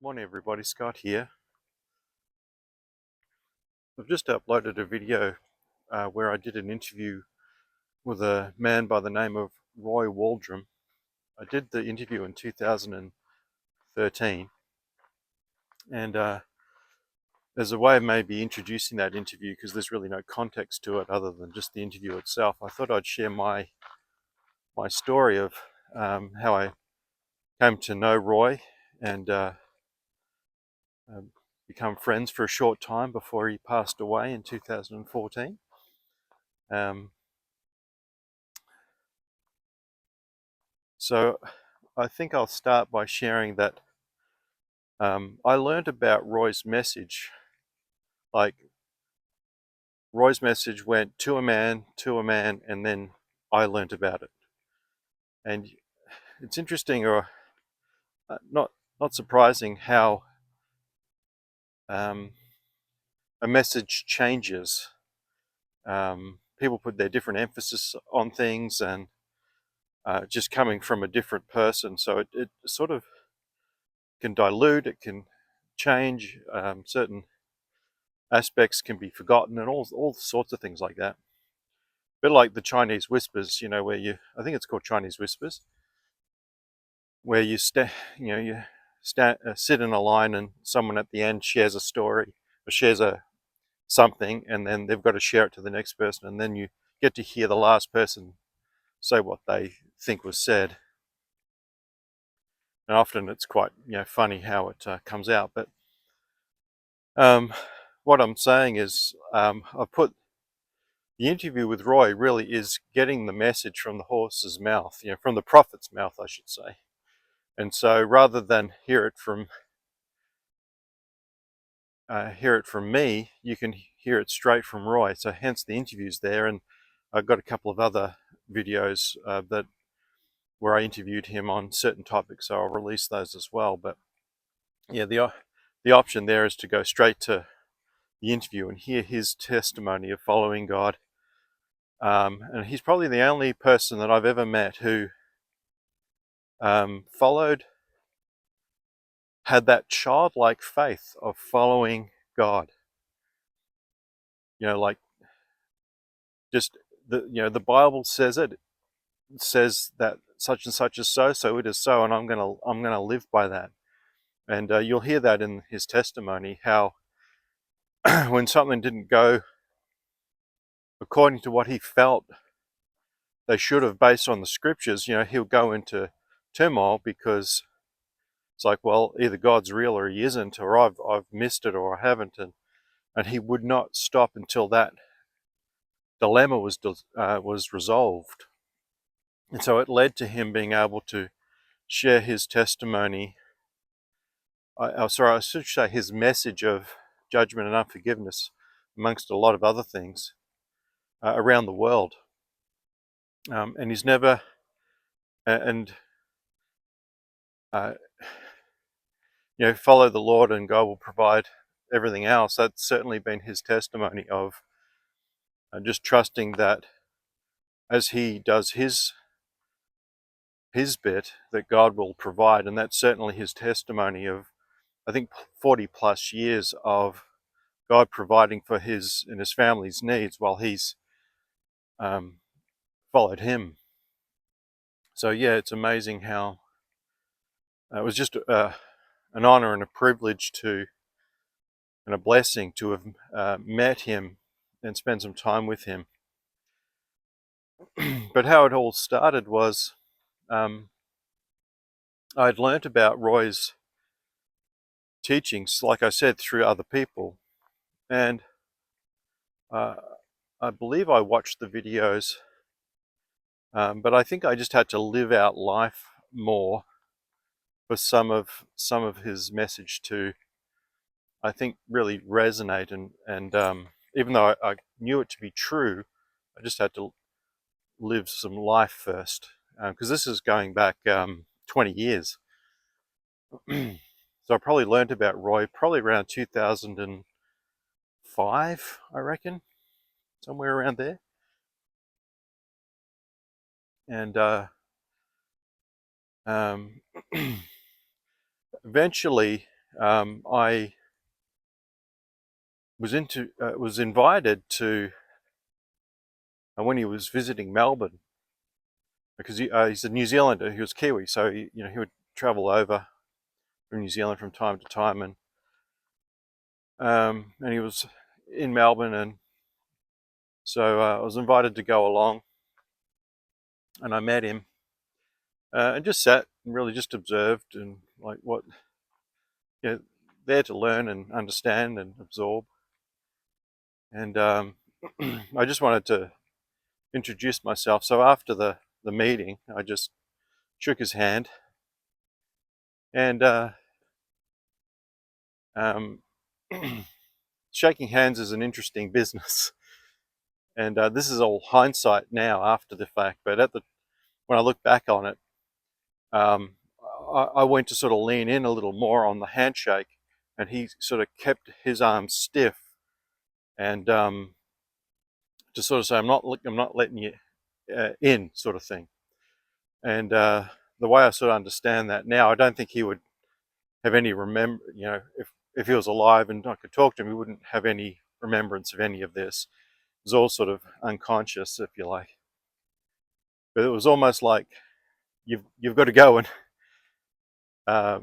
Morning everybody, Scott here. I've just uploaded a video where I did an interview with a man by the name of Roy Waldrom. I did the interview in 2013, and there's a way of maybe introducing that interview because there's really no context to it other than just the interview itself. I thought I'd share my story of how I came to know Roy and become friends for a short time before he passed away in 2014. So I think I'll start by sharing that I learned about Roy's message. Like, Roy's message went to a man, and then I learned about it. And it's interesting, or not surprising, how a message changes. People put their different emphasis on things, and just coming from a different person, so it sort of can dilute, it can change, certain aspects can be forgotten, and all sorts of things like that. A bit like the Chinese whispers, where I think it's called Chinese whispers, where you sit in a line, and someone at the end shares a story or shares something, and then they've got to share it to the next person, and then you get to hear the last person say what they think was said. And often it's quite funny how it comes out. But what I'm saying is, I put the interview with Roy really is getting the message from the horse's mouth, from the prophet's mouth, I should say. And so rather than hear it from me, you can hear it straight from Roy. So hence the interviews there, and I've got a couple of other videos where I interviewed him on certain topics, so I'll release those as well. But yeah, the option there is to go straight to the interview and hear his testimony of following God. And he's probably the only person that I've ever met who had that childlike faith of following God. Like, just the Bible says it. It says that such and such is so, so it is so, and I'm gonna live by that. And you'll hear that in his testimony, how when something didn't go according to what he felt they should have based on the scriptures, he'll go into turmoil, because it's like, well, either God's real or he isn't, or I've missed it or I haven't, and he would not stop until that dilemma was resolved. And so it led to him being able to share his testimony. I should say his message of judgment and unforgiveness, amongst a lot of other things, around the world. And he's never, and follow the Lord and God will provide everything else. That's certainly been his testimony of just trusting that as he does his bit, that God will provide. And that's certainly his testimony of, I think, 40 plus years of God providing for his and his family's needs while he's followed him. So yeah, it's amazing how it was just an honor and a privilege and a blessing to have met him and spend some time with him. But how it all started was, I'd learnt about Roy's teachings, like I said, through other people, and I believe I watched the videos, but I think I just had to live out life more for some of his message to, I think, really resonate. And even though I knew it to be true, I just had to live some life first, because this is going back 20 years. So I probably learned about Roy probably around 2005, I reckon, somewhere around there. And eventually, I was invited to when he was visiting Melbourne, because he's a New Zealander. He was Kiwi, so he would travel over from New Zealand from time to time, and he was in Melbourne, and so I was invited to go along, and I met him, and just sat and really just observed, and like what, there to learn and understand and absorb. And I just wanted to introduce myself. So after the meeting, I just shook his hand, and um, shaking hands is an interesting business. And this is all hindsight now after the fact, but when I look back on it, um, I went to sort of lean in a little more on the handshake, and he sort of kept his arms stiff, and to sort of say, I'm not letting you in, sort of thing. And the way I sort of understand that now, I don't think he would have any if he was alive and I could talk to him, he wouldn't have any remembrance of any of this. It was all sort of unconscious, if you like. But it was almost like you've got to go and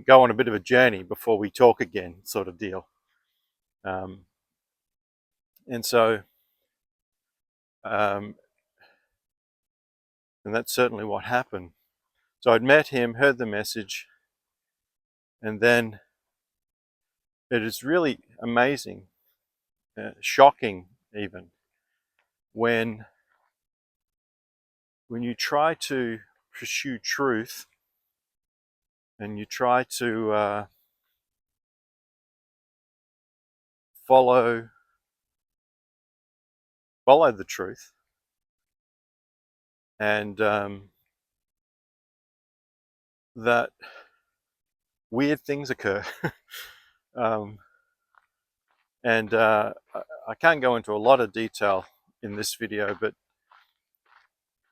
go on a bit of a journey before we talk again, sort of deal. Um, and so, um, and that's certainly what happened. So I'd met him, heard the message, and then it is really amazing, shocking even, when you try to pursue truth and you try to follow the truth, and that weird things occur. um, and I can't go into a lot of detail in this video, but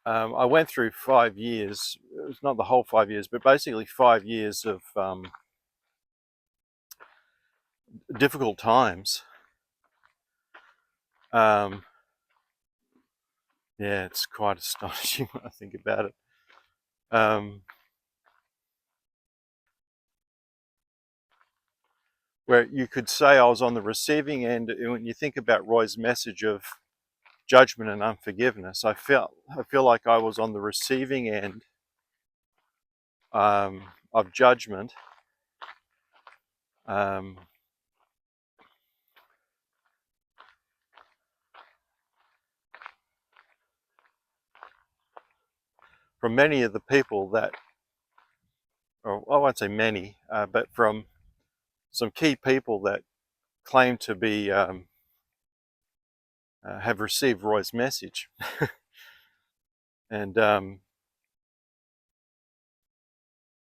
I went through 5 years. It's not the whole 5 years, but basically 5 years of difficult times. Yeah, it's quite astonishing when I think about it. Where you could say I was on the receiving end. When you think about Roy's message of judgment and unforgiveness, I feel like I was on the receiving end of judgment, um, from many of the people that, or I won't say many, but from some key people that claim to be have received Roy's message. And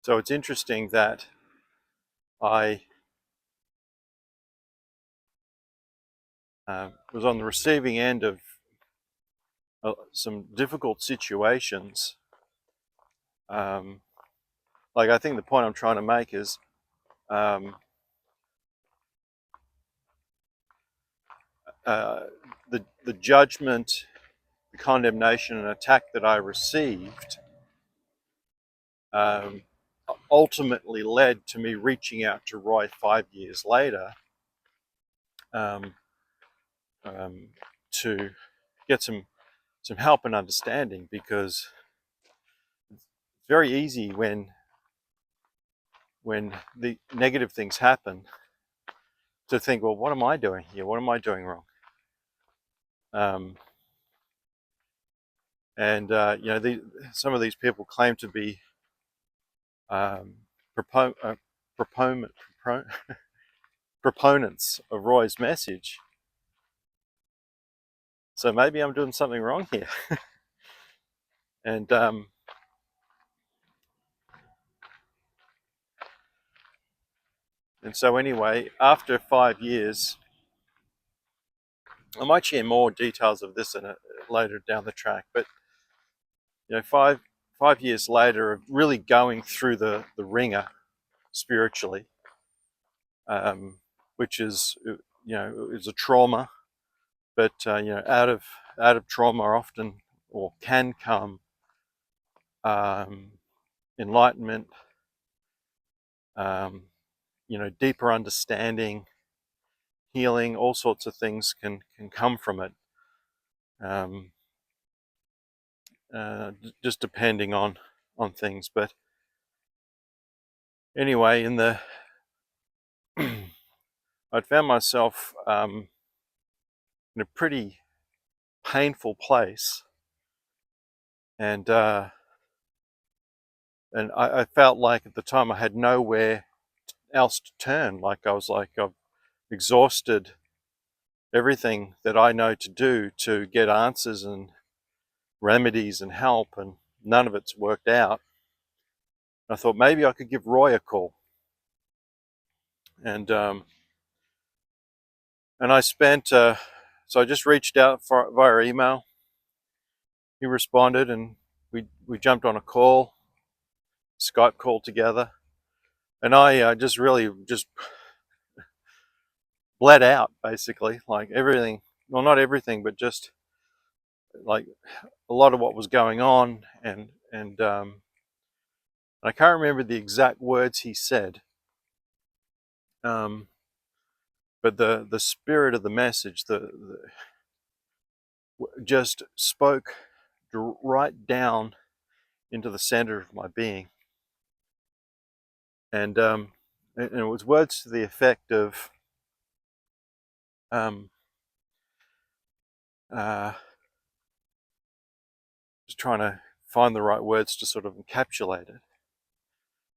so it's interesting that I was on the receiving end of some difficult situations. Like, I think the point I'm trying to make is the judgment, the condemnation and attack that I received ultimately led to me reaching out to Roy 5 years later um, to get some help and understanding, because it's very easy when the negative things happen to think, well, what am I doing here? What am I doing wrong? And some of these people claim to be proponents of Roy's message. So maybe I'm doing something wrong here. And so anyway, after 5 years, I might share more details of this later down the track. But 5 years later of really going through the ringer spiritually, which is is a trauma. But out of trauma often or can come um, enlightenment, um, deeper understanding, healing. All sorts of things can come from it. Um, just depending on things. But anyway, I'd found myself in a pretty painful place, and I felt like at the time I had nowhere else to turn. I've exhausted everything that I know to do to get answers and remedies and help, and none of it's worked out. I thought maybe I could give Roy a call, and I spent so I just reached out via email. He responded, and we jumped on a call, Skype call together, and I just really just bled out basically, like everything. Well, not everything, but just like a lot of what was going on, and I can't remember the exact words he said, but the spirit of the message, the just spoke right down into the center of my being, and it was words to the effect of, um, uh, just trying to find the right words to sort of encapsulate it.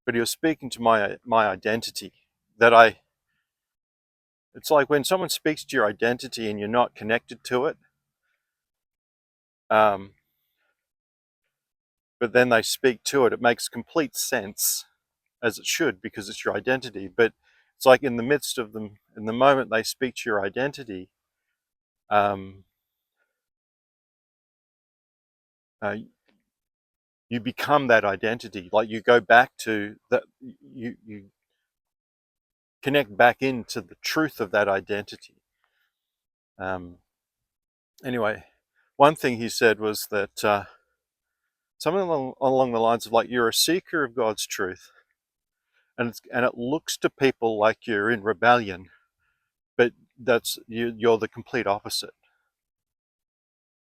But he was speaking to my identity. That it's like when someone speaks to your identity and you're not connected to it, um, but then they speak to it. It makes complete sense, as it should, because it's your identity. But it's like in the midst of them, in the moment they speak to your identity, um, uh, you become that identity. Like you go back to that, you connect back into the truth of that identity. Um, anyway, one thing he said was that something along the lines of, like, you're a seeker of God's truth, and it looks to people like you're in rebellion, but you're the complete opposite.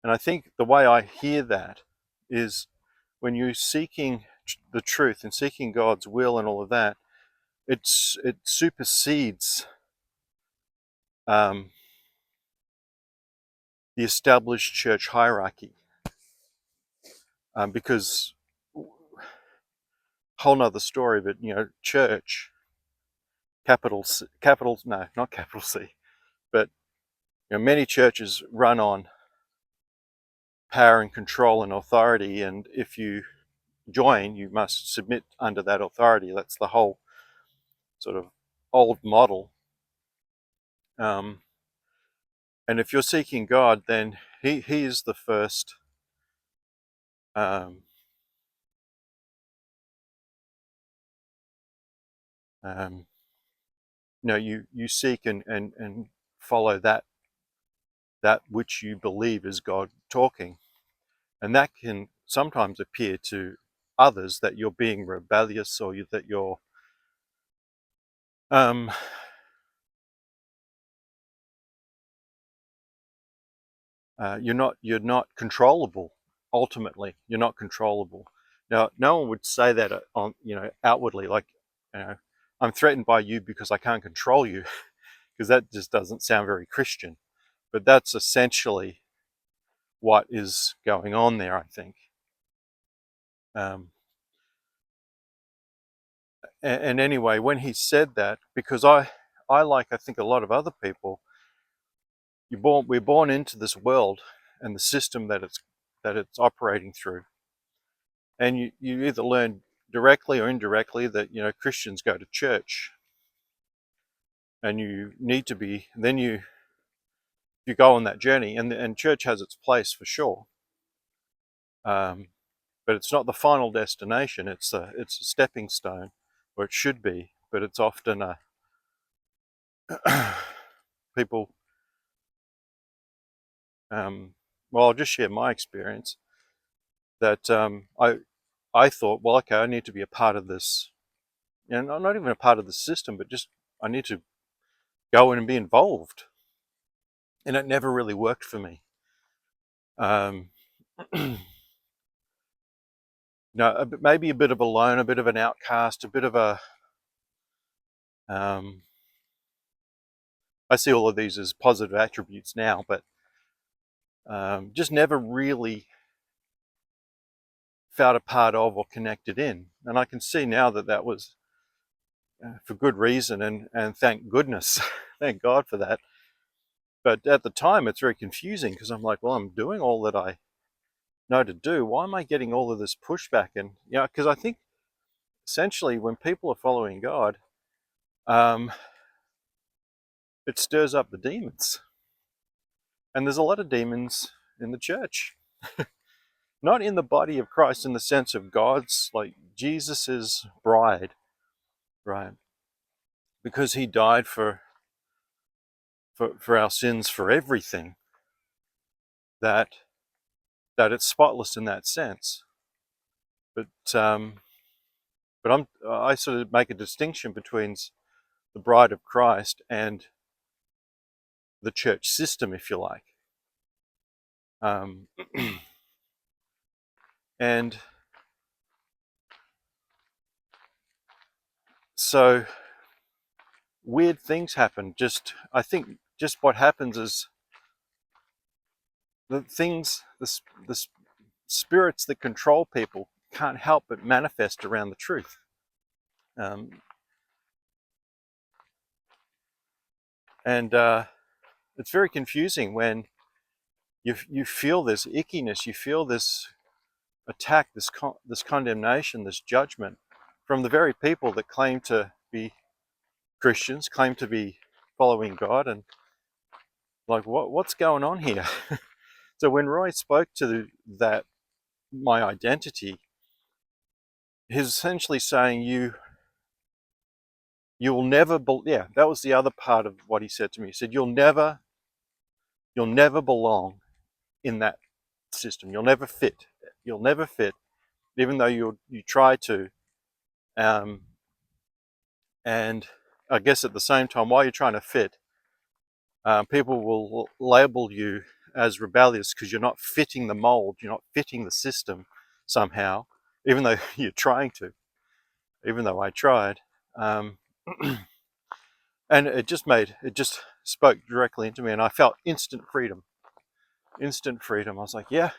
And I think the way I hear that is, when you're seeking the truth and seeking God's will and all of that, it supersedes um, the established church hierarchy, because whole nother story. But church, capital no, not capital C, but many churches run on power and control and authority, and if you join, you must submit under that authority. That's the whole sort of old model. Um, and if you're seeking God, then He is the first. Um, um, you seek and follow that which you believe is God talking, and that can sometimes appear to others that you're being rebellious, or that um, you're not controllable. Ultimately, you're not controllable. Now, no one would say that on outwardly, like, I'm threatened by you because I can't control you, because that just doesn't sound very Christian. But that's essentially what is going on there, I think. Um, and anyway, when he said that, because I think a lot of other people, we're born into this world and the system that it's operating through, and you either learn directly or indirectly that Christians go to church, and you need to be. Then you go on that journey, and church has its place for sure, um, but it's not the final destination. It's a stepping stone, or it should be, but it's often people, well, I'll just share my experience that I thought, well, okay, I need to be a part of this, and I'm not even a part of the system, but just I need to go in and be involved, and it never really worked for me. No, maybe a bit of a lone, a bit of an outcast, a bit of a. I see all of these as positive attributes now, but just never really felt a part of or connected in. And I can see now that that was for good reason, and thank goodness, thank God for that. But at the time, it's very confusing because I'm like, well, I'm doing all that I know to do. Why am I getting all of this pushback? And because I think essentially when people are following God, um, it stirs up the demons. And there's a lot of demons in the church, not in the body of Christ in the sense of God's, like Jesus's bride, right? Because he died for our sins, for everything, that it's spotless in that sense. But I sort of make a distinction between the bride of Christ and the church system, if you like. And so weird things happen. I think what happens is the things, the spirits that control people can't help but manifest around the truth. And it's very confusing when you feel this ickiness, you feel this attack, this condemnation, this judgment from the very people that claim to be Christians, claim to be following God, and like what's going on here? So when Roy spoke to that my identity, he's essentially saying you'll never yeah, that was the other part of what he said to me. He said you'll never belong in that system. You'll never fit. You'll never fit, even though you try to. And I guess at the same time, while you're trying to fit, people will label you as rebellious because you're not fitting the mold, you're not fitting the system somehow, even though you're trying to, even though I tried. And it just spoke directly into me, and I felt instant freedom. Instant freedom. I was like, yeah,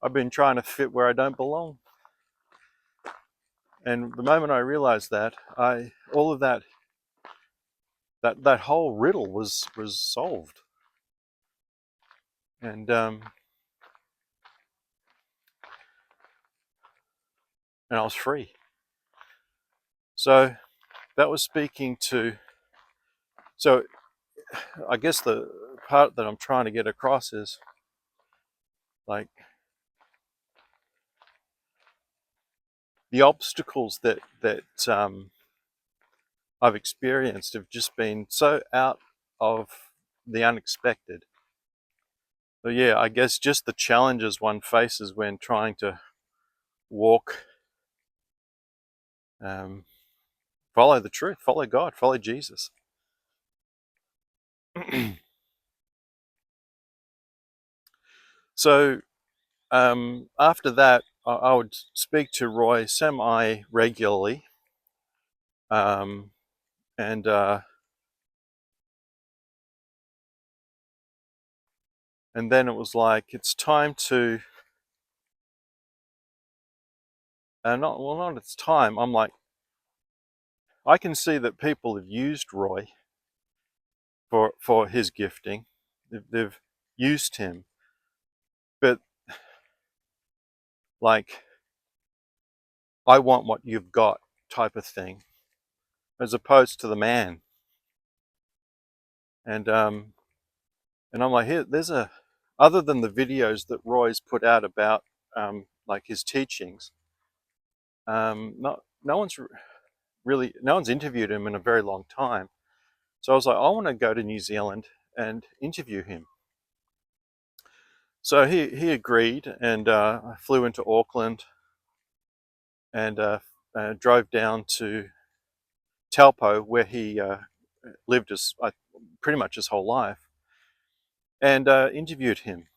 I've been trying to fit where I don't belong. And the moment I realized that, all of that whole riddle was solved. And I was free. So that was speaking to. So I guess the part that I'm trying to get across is like the obstacles that I've experienced have just been so out of the unexpected. So yeah, I guess just the challenges one faces when trying to walk, follow the truth, follow God, follow Jesus. So after that, I would speak to Roy semi-regularly, and then it was like it's time to. Not it's time. I'm like, I can see that people have used Roy for his gifting. They've used him, but like, I want what you've got type of thing, as opposed to the man. And I'm like, here, there's other than the videos that Roy's put out about like his teachings, no one's interviewed him in a very long time. So I was like, I want to go to New Zealand and interview him. So he agreed, and I flew into Auckland and drove down to Taupo, where he lived pretty much his whole life, and interviewed him.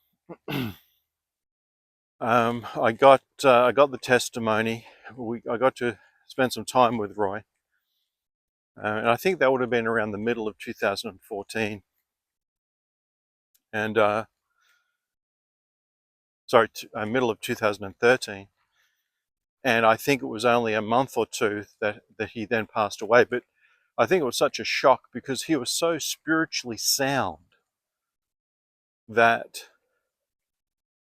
I got the testimony. I got to spend some time with Roy, and I think that would have been around the middle of 2014, and middle of 2013. And I think it was only a month or two that he then passed away. But I think it was such a shock because he was so spiritually sound that,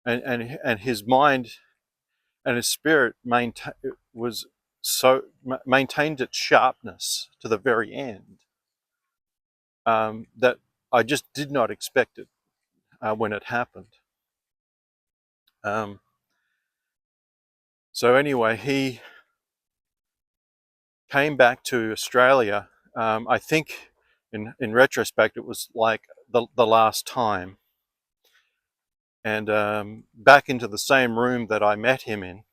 and his mind and his spirit maintained its sharpness to the very end, that I just did not expect it when it happened. So anyway, he came back to Australia. I think in retrospect, it was like the last time. And back into the same room that I met him in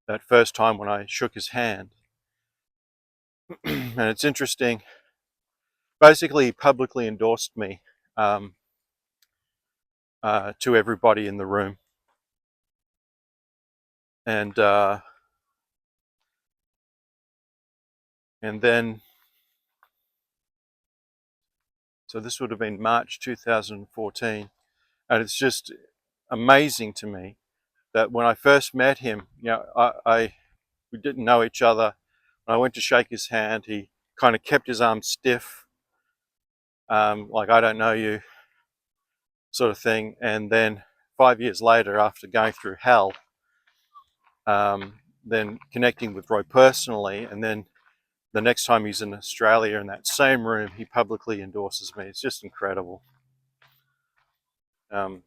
that first time when I shook his hand. And it's interesting. Basically, he publicly endorsed me to everybody in the room. And then, so this would have been March 2014. And it's just amazing to me that when I first met him, we didn't know each other. When I went to shake his hand, he kind of kept his arm stiff, like I don't know you, sort of thing. And then 5 years later, after going through hell, then connecting with Roy personally, and then the next time he's in Australia in that same room, he publicly endorses me. It's just incredible. So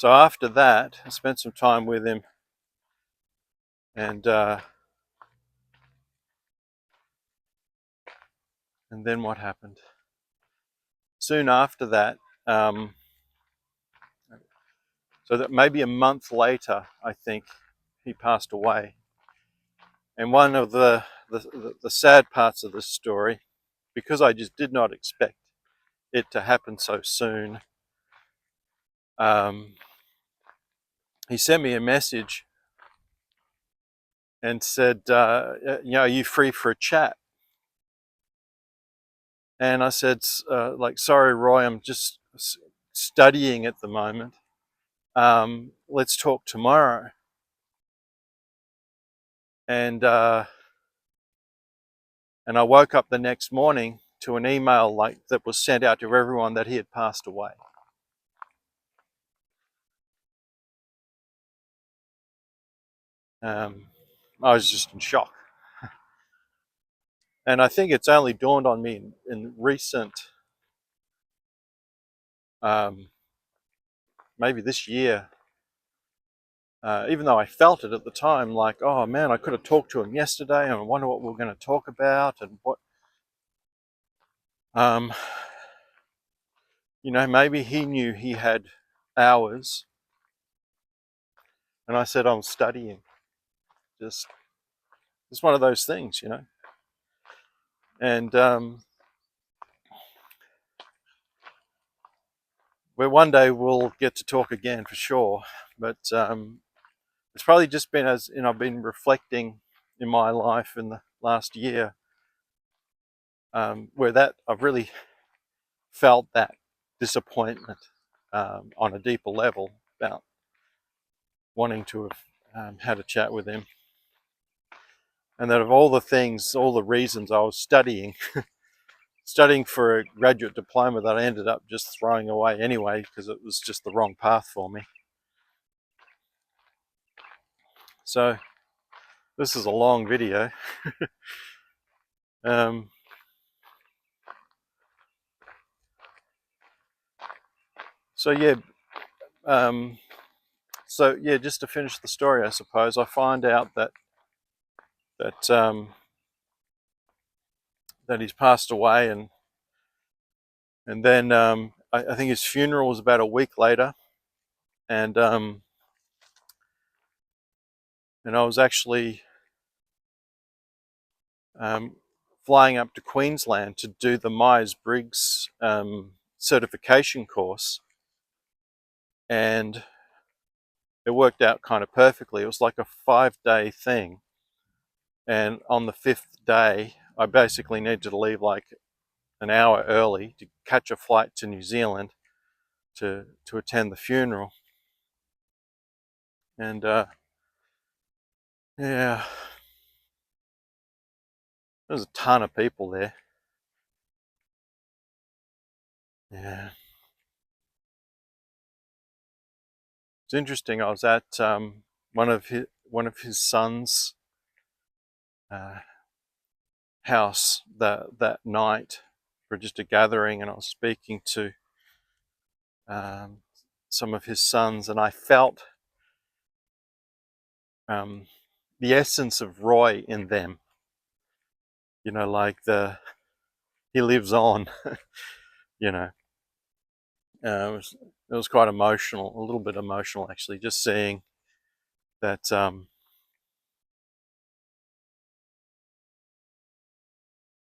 after that, I spent some time with him, and then what happened? Soon after that, so that maybe a month later, I think he passed away. And one of the sad parts of this story, because I just did not expect it to happen so soon, he sent me a message and said, are you free for a chat? And I said, sorry, Roy, I'm just studying at the moment. Let's talk tomorrow. And I woke up the next morning to an email that was sent out to everyone that he had passed away. I was just in shock. And I think it's only dawned on me in recent, maybe this year, even though I felt it at the time, like, oh man, I could have talked to him yesterday and I wonder what we're going to talk about and what, maybe he knew he had hours. And I said, I'm studying. Just one of those things, And where one day we'll get to talk again for sure. But it's probably just been I've been reflecting in my life in the last year, where that I've really felt that disappointment on a deeper level about wanting to have had a chat with him. And that of all the things, all the reasons I was studying for a graduate diploma that I ended up just throwing away anyway because it was just the wrong path for me. So this is a long video. Just to finish the story, I suppose, I find out that that that he's passed away, and then I think his funeral was about a week later, and I was actually um, flying up to Queensland to do the Myers-Briggs certification course, and it worked out kind of perfectly. It was like a 5-day thing, and on the 5th day, I basically needed to leave like an hour early to catch a flight to New Zealand to attend the funeral. And yeah, there's a ton of people there. Yeah, it's interesting. I was at one of his sons' uh, house that night for just a gathering, and I was speaking to um, some of his sons, and I felt um, the essence of Roy in them. You know, like he lives on. You know, it was quite emotional, a little bit emotional actually, just seeing that.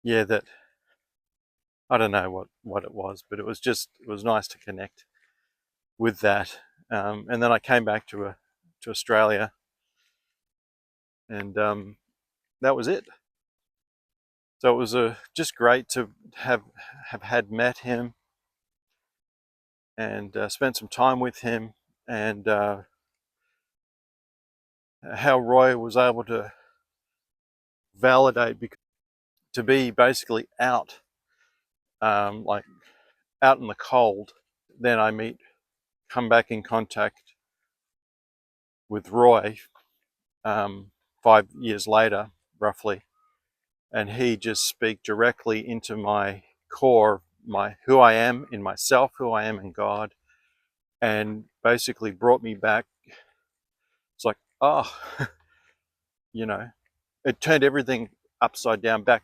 Yeah, that I don't know what it was, but it was nice to connect with that. And then I came back to Australia, and that was it. So it was just great to have had met him and spent some time with him, and how Roy was able to validate, because to be basically out, like out in the cold. Then come back in contact with Roy 5 years later, roughly, and he just speak directly into my core, my who I am in myself, who I am in God, and basically brought me back. It's like, oh, you know, it turned everything upside down, back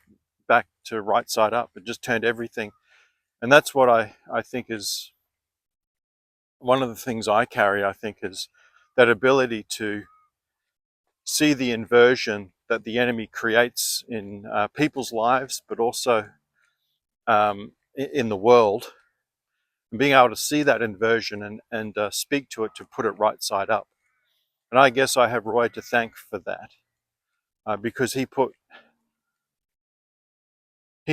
to right side up. It just turned everything, and that's what I think is one of the things I carry. I think is that ability to see the inversion that the enemy creates in people's lives, but also in the world, and being able to see that inversion and speak to it to put it right side up. And I guess I have Roy to thank for that, because he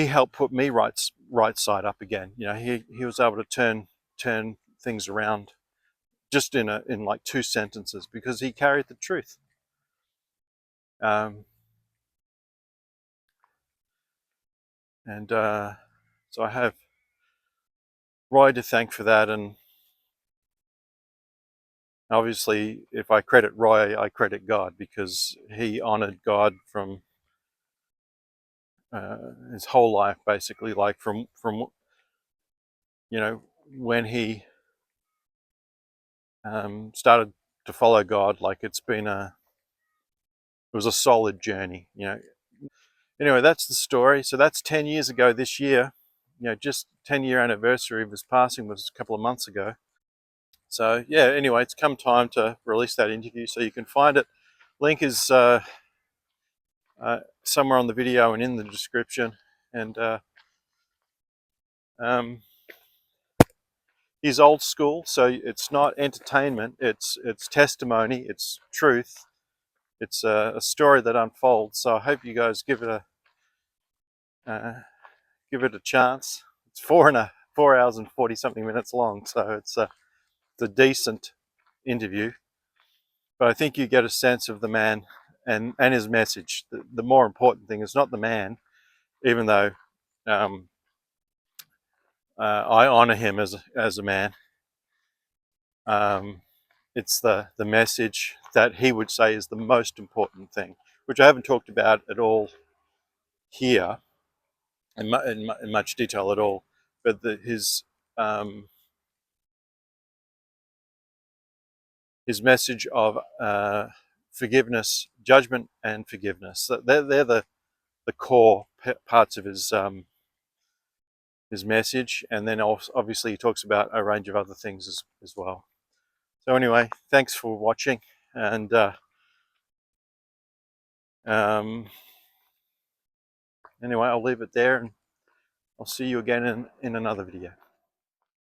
helped put me right side up again. You know, he was able to turn things around just in like 2 sentences, because he carried the truth. Um, and so I have Roy to thank for that, and obviously, if I credit Roy, I credit God, because he honored God from his whole life, basically, like from when he started to follow God. Like it was a solid journey. Anyway, that's the story. So that's 10 years ago this year. Just 10-year anniversary of his passing was a couple of months ago. So yeah, anyway, it's come time to release that interview, so you can find it. Link is somewhere on the video and in the description. And um, he's old school, so it's not entertainment. It's testimony. It's truth. It's a story that unfolds. So I hope you guys uh, give it a chance. It's 4 hours and 40 something minutes long, so it's a decent interview. But I think you get a sense of the man and his message. The more important thing is not the man, even though um, I honor him as a man. Um, it's the message that he would say is the most important thing, which I haven't talked about at all here in much detail at all. But um, his message of forgiveness, judgment, and forgiveness. So they're the core parts of his message, and then also, obviously he talks about a range of other things as well. So anyway, thanks for watching, and anyway, I'll leave it there, and I'll see you again in another video.